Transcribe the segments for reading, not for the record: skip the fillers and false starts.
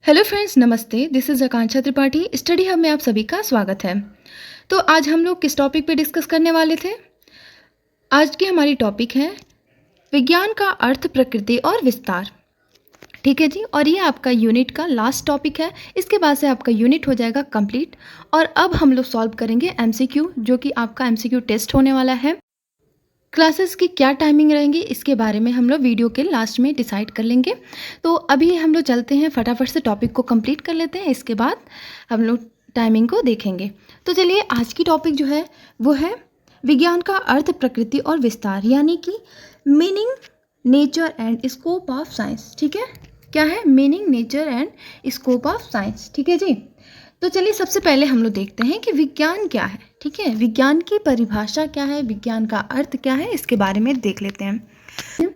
Hello friends, नमस्ते। This is Akanksha Tripathi. Study hub में आप सभी का स्वागत है। तो आज हम लोग किस टॉपिक पे डिस्कस करने वाले थे? आज की हमारी टॉपिक है विज्ञान का अर्थ, प्रकृति और विस्तार। ठीक है जी। और ये आपका यूनिट का लास्ट टॉपिक है। इसके बाद से आपका यूनिट हो जाएगा कंप्लीट। और अब हम लोग सॉल्व करेंगे एमसीक्यू, जो कि आपका एमसीक्यू टेस्ट होने वाला है। क्लासेस की क्या टाइमिंग रहेंगी इसके बारे में हम लोग वीडियो के लास्ट में डिसाइड कर लेंगे। तो अभी हम लोग चलते हैं, फटाफट से टॉपिक को कंप्लीट कर लेते हैं, इसके बाद हम लोग टाइमिंग को देखेंगे। तो चलिए, आज की टॉपिक जो है वो है विज्ञान का अर्थ, प्रकृति और विस्तार, यानी कि meaning, nature and scope of science. ठीक है, क्या है? Meaning, nature and scope of science. ठीक है जी। तो चलिए, सबसे पहले हम लोग देखते हैं कि विज्ञान क्या है। ठीक है, विज्ञान की परिभाषा क्या है, विज्ञान का अर्थ क्या है, इसके बारे में देख लेते हैं।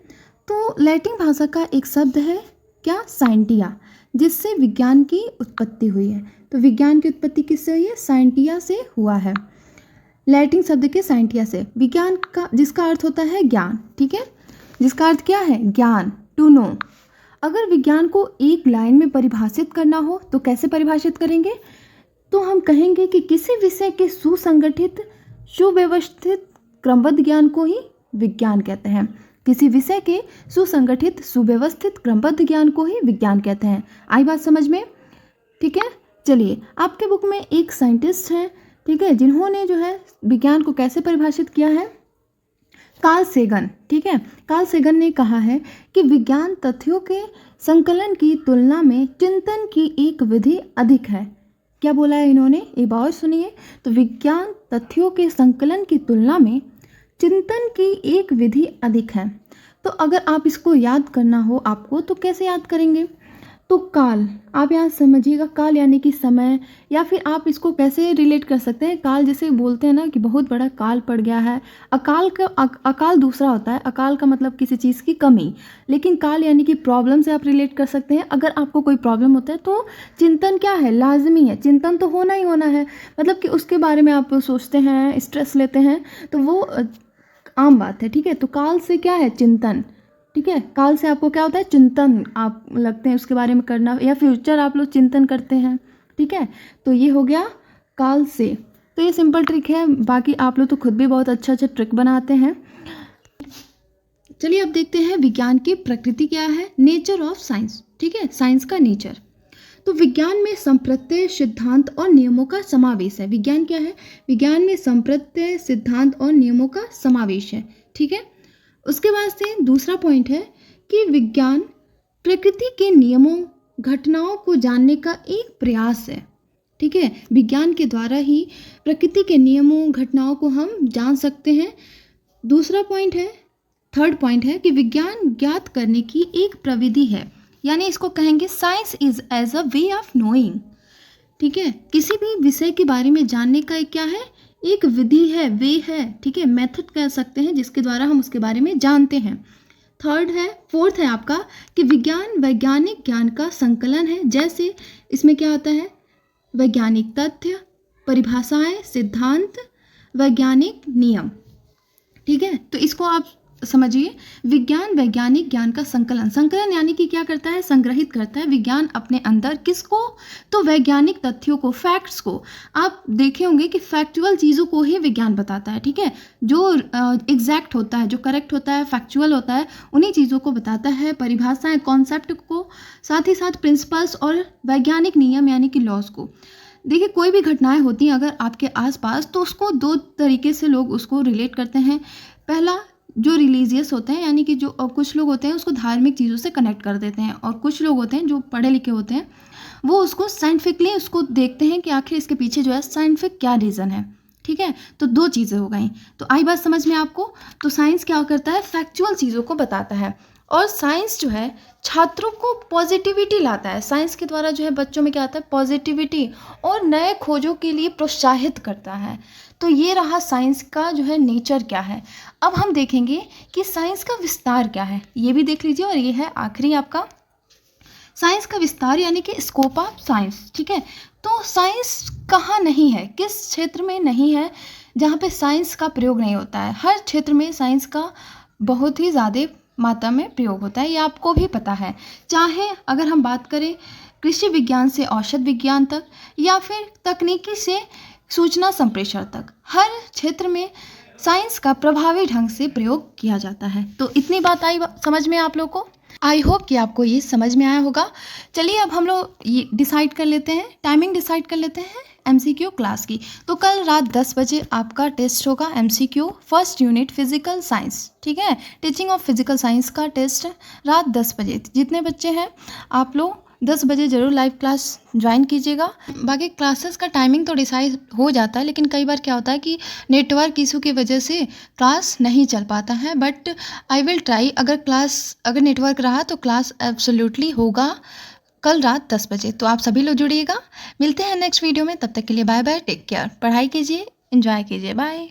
तो लैटिन भाषा का एक शब्द है क्या? साइंटिया, जिससे विज्ञान की उत्पत्ति हुई है। तो विज्ञान की उत्पत्ति किससे हुई है? साइंटिया से हुआ है। लैटिन शब्द के साइंटिया से। विज्ञान का जिसका अर्थ होता है ज्ञान। ठीक है, जिसका अर्थ क्या है? ज्ञान, टू नो। अगर विज्ञान को एक लाइन में परिभाषित करना हो तो कैसे परिभाषित करेंगे? तो हम कहेंगे कि किसी विषय के सुसंगठित, सुव्यवस्थित, क्रमबद्ध ज्ञान को ही विज्ञान कहते हैं। किसी विषय के सुसंगठित, सुव्यवस्थित, क्रमबद्ध ज्ञान को ही विज्ञान कहते हैं। आई बात समझ में? ठीक है। चलिए, आपके बुक में एक साइंटिस्ट हैं, ठीक है, जिन्होंने जो है विज्ञान को कैसे परिभाषित किया है? Carl Sagan. ठीक है, कार्ल सेगन ने कहा है कि विज्ञान तथ्यों के संकलन की तुलना में चिंतन की एक विधि अधिक है। क्या बोला है इन्होंने? एक बार सुनिए। तो विज्ञान तथ्यों के संकलन की तुलना में चिंतन की एक विधि अधिक है। तो अगर आप इसको याद करना हो आपको, तो कैसे याद करेंगे? तो काल, आप यहाँ समझिएगा, काल यानी कि समय, या फिर आप इसको कैसे रिलेट कर सकते हैं? काल जैसे बोलते हैं ना कि बहुत बड़ा काल पड़ गया है। अकाल दूसरा होता है। अकाल का मतलब किसी चीज़ की कमी, लेकिन काल यानी कि प्रॉब्लम से आप रिलेट कर सकते हैं। अगर आपको कोई प्रॉब्लम होता है तो चिंतन क्या है? लाजमी है, चिंतन तो होना ही होना है। मतलब कि उसके बारे में आप सोचते हैं, स्ट्रेस लेते हैं, तो वो आम बात है। ठीक है, तो काल से क्या है? चिंतन। ठीक है, काल से आपको क्या होता है? चिंतन आप लगते हैं उसके बारे में करना, या फ्यूचर आप लोग चिंतन करते हैं। ठीक है, तो ये हो गया काल से। तो ये सिंपल ट्रिक है, बाकी आप लोग तो खुद भी बहुत अच्छा अच्छा ट्रिक बनाते हैं। चलिए, अब देखते हैं विज्ञान की प्रकृति क्या है, नेचर ऑफ साइंस। ठीक है, साइंस का नेचर। तो विज्ञान में संप्रत्यय, सिद्धांत और नियमों का समावेश है। विज्ञान क्या है? विज्ञान में संप्रत्यय, सिद्धांत और नियमों का समावेश है। ठीक है, उसके बाद से दूसरा पॉइंट है कि विज्ञान प्रकृति के नियमों, घटनाओं को जानने का एक प्रयास है। ठीक है, विज्ञान के द्वारा ही प्रकृति के नियमों, घटनाओं को हम जान सकते हैं। दूसरा पॉइंट है, थर्ड पॉइंट है कि विज्ञान ज्ञात करने की एक प्रविधि है, यानी इसको कहेंगे science is as a way of knowing. ठीक है, किसी भी विषय के बारे में जानने का एक क्या है? एक विधि है, वे है। ठीक है, मेथड कह सकते हैं, जिसके द्वारा हम उसके बारे में जानते हैं। फोर्थ है आपका कि विज्ञान वैज्ञानिक ज्ञान का संकलन है। जैसे इसमें क्या आता है? वैज्ञानिक तथ्य, परिभाषाएं, सिद्धांत, वैज्ञानिक नियम। ठीक है, तो इसको आप समझिए, विज्ञान वैज्ञानिक ज्ञान का संकलन। संकलन यानी कि क्या करता है? संग्रहित करता है विज्ञान अपने अंदर। किसको? तो वैज्ञानिक तथ्यों को, फैक्ट्स को। आप देखे होंगे कि फैक्चुअल चीज़ों को ही विज्ञान बताता है। ठीक है, जो एग्जैक्ट होता है, जो करेक्ट होता है, फैक्चुअल होता है, उन्हीं चीज़ों को बताता है। परिभाषाएं, कॉन्सेप्ट को, साथ ही साथ प्रिंसिपल्स और वैज्ञानिक नियम यानी कि लॉज को। देखिए, कोई भी घटनाएं होती हैं अगर आपके आसपास, तो उसको दो तरीके से लोग उसको रिलेट करते हैं। पहला, जो रिलीजियस होते हैं, यानी कि जो कुछ लोग होते हैं उसको धार्मिक चीज़ों से कनेक्ट कर देते हैं, और कुछ लोग होते हैं जो पढ़े लिखे होते हैं, वो उसको साइंटिफिकली उसको देखते हैं कि आखिर इसके पीछे जो है साइंटिफिक क्या रीज़न है। ठीक है, तो दो चीज़ें हो गई। तो आई बात समझ में आपको? तो साइंस क्या करता है? फैक्चुअल चीज़ों को बताता है। और साइंस जो है छात्रों को पॉजिटिविटी लाता है। साइंस के द्वारा जो है बच्चों में क्या आता है? पॉजिटिविटी, और नए खोजों के लिए प्रोत्साहित करता है। तो ये रहा साइंस का जो है नेचर क्या है। अब हम देखेंगे कि साइंस का विस्तार क्या है, ये भी देख लीजिए। और ये है आखिरी आपका साइंस का विस्तार, यानी कि स्कोप ऑफ साइंस। ठीक है, तो साइंस कहाँ नहीं है, किस क्षेत्र में नहीं है जहाँ पे साइंस का प्रयोग नहीं होता है? हर क्षेत्र में साइंस का बहुत ही ज़्यादा मात्रा में प्रयोग होता है, ये आपको भी पता है। चाहे अगर हम बात करें कृषि विज्ञान से औषध विज्ञान तक या फिर तकनीकी से सूचना संप्रेषण तक, हर क्षेत्र में साइंस का प्रभावी ढंग से प्रयोग किया जाता है। तो इतनी बात आई समझ में आप लोग को? आई होप कि आपको ये समझ में आया होगा। चलिए अब हम लोग ये डिसाइड कर लेते हैं, टाइमिंग डिसाइड कर लेते हैं MCQ क्लास की। तो कल रात 10 बजे आपका टेस्ट होगा MCQ first unit physical science, ठीक है, टीचिंग ऑफ फिजिकल साइंस का टेस्ट रात 10 बजे। जितने बच्चे हैं आप लोग 10 बजे ज़रूर लाइव क्लास ज्वाइन कीजिएगा। बाकी क्लासेस का टाइमिंग तो डिसाइड हो जाता है, लेकिन कई बार क्या होता है कि नेटवर्क इशू की वजह से क्लास नहीं चल पाता है, बट आई विल ट्राई। अगर नेटवर्क रहा तो क्लास एब्सोल्युटली होगा कल रात 10 बजे। तो आप सभी लोग जुड़िएगा। मिलते हैं नेक्स्ट वीडियो में, तब तक के लिए बाय बाय, टेक केयर। पढ़ाई कीजिए, एंजॉय कीजिए, बाय।